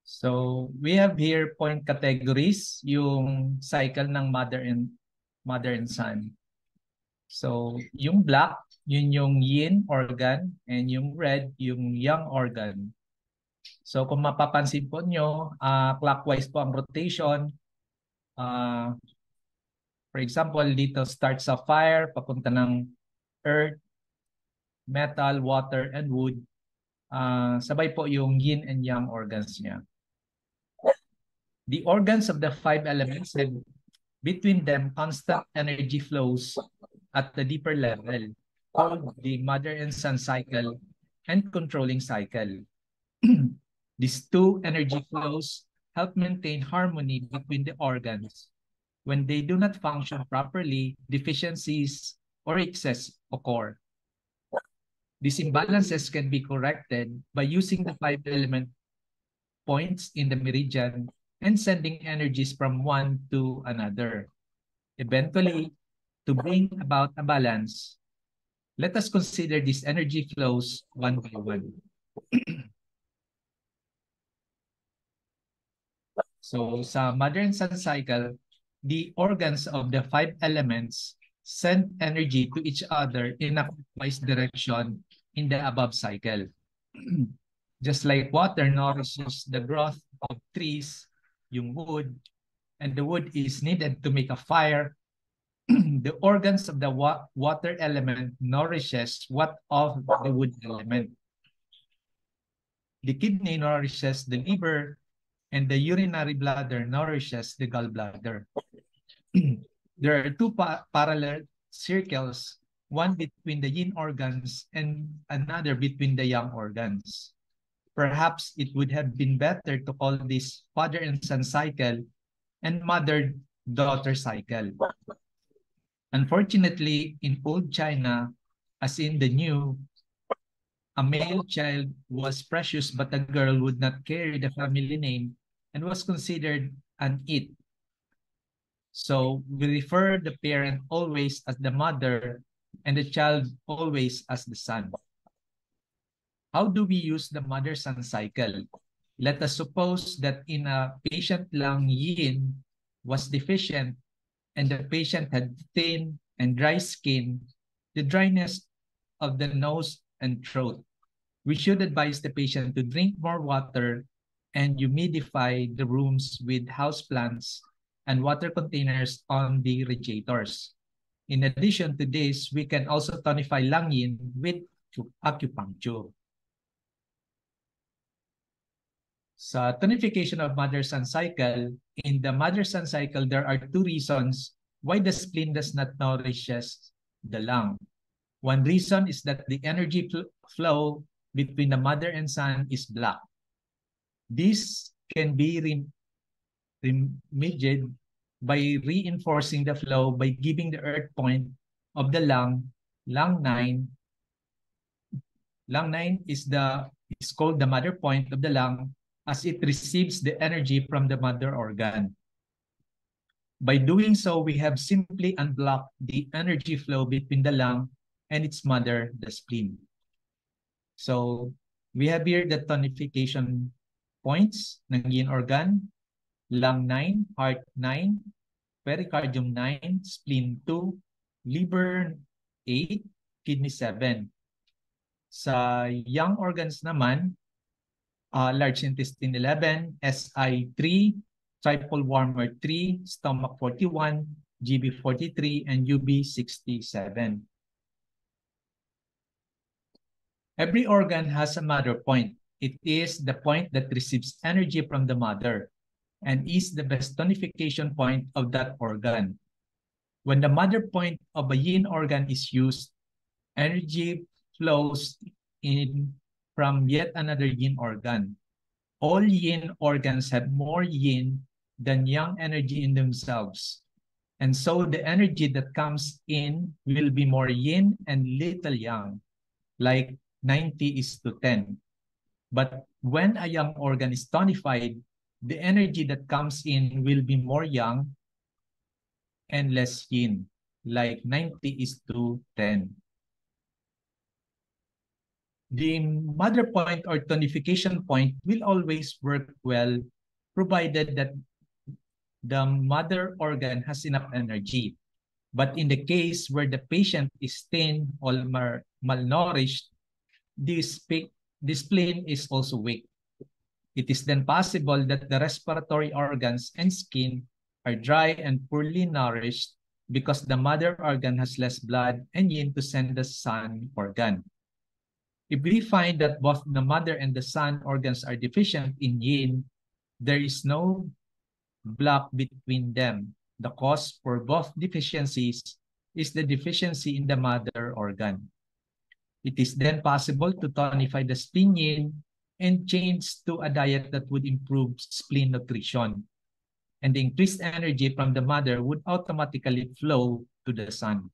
So, we have here point categories, yung cycle ng mother and son. So, yung black, yun yung yin organ, and yung red, yung yang organ. So, kung mapapansin po nyo, clockwise po ang rotation. For example, dito starts sa fire, papunta ng earth, metal, water, and wood. Sabay po yung yin and yang organs niya. The organs of the five elements have between them constant energy flows at the deeper level, called the mother and son cycle and controlling cycle. These two energy flows help maintain harmony between the organs. When they do not function properly, deficiencies or excess occur. These imbalances can be corrected by using the five element points in the meridian and sending energies from one to another. Eventually, to bring about a balance, let us consider these energy flows one by one. So, sa mother and son cycle, the organs of the five elements send energy to each other in a clockwise direction in the above cycle. Just like water nourishes the growth of trees, yung wood, and the wood is needed to make a fire, the organs of the water element nourishes what of the wood element. The kidney nourishes the liver, and the urinary bladder nourishes the gallbladder. There are two parallel circles, one between the yin organs and another between the yang organs. Perhaps it would have been better to call this father and son cycle and mother-daughter cycle. Unfortunately, in old China, as in the new, a male child was precious, but a girl would not carry the family name and was considered an it. So we refer the parent always as the mother and the child always as the son. How do we use the mother-son cycle? Let us suppose that in a patient lang yin was deficient and the patient had thin and dry skin, the dryness of the nose and throat. We should advise the patient to drink more water and humidify the rooms with houseplants and water containers on the radiators. In addition to this, we can also tonify lang yin with acupuncture. Sa tonification of mother-son cycle, in the mother-son cycle, there are two reasons why the spleen does not nourishes the lung. One reason is that the energy flow between the mother and son is blocked. This can be remedied by reinforcing the flow by giving the earth point of the lung 9. Lung 9 is called the mother point of the lung as it receives the energy from the mother organ. By doing so, we have simply unblocked the energy flow between the lung and its mother, the spleen. So we have here the tonification points ng yin organ: lung 9, heart 9, pericardium 9, spleen 2, liver 8, kidney 7. Sa yang organs naman, large intestine 11, SI 3, triple warmer 3, stomach 41, GB 43, and UB 67. Every organ has a mother point. It is the point that receives energy from the mother and is the best tonification point of that organ. When the mother point of a yin organ is used, energy flows in from yet another yin organ. All yin organs have more yin than yang energy in themselves. And so the energy that comes in will be more yin and little yang, like 90:10. But when a yang organ is tonified, the energy that comes in will be more yang and less yin, like 90:10. The mother point or tonification point will always work well provided that the mother organ has enough energy. But in the case where the patient is thin or malnourished, this spleen is also weak. It is then possible that the respiratory organs and skin are dry and poorly nourished because the mother organ has less blood and yin to send the son organ. If we find that both the mother and the son organs are deficient in yin, there is no block between them. The cause for both deficiencies is the deficiency in the mother organ. It is then possible to tonify the spleen yin and change to a diet that would improve spleen nutrition. And the increased energy from the mother would automatically flow to the son.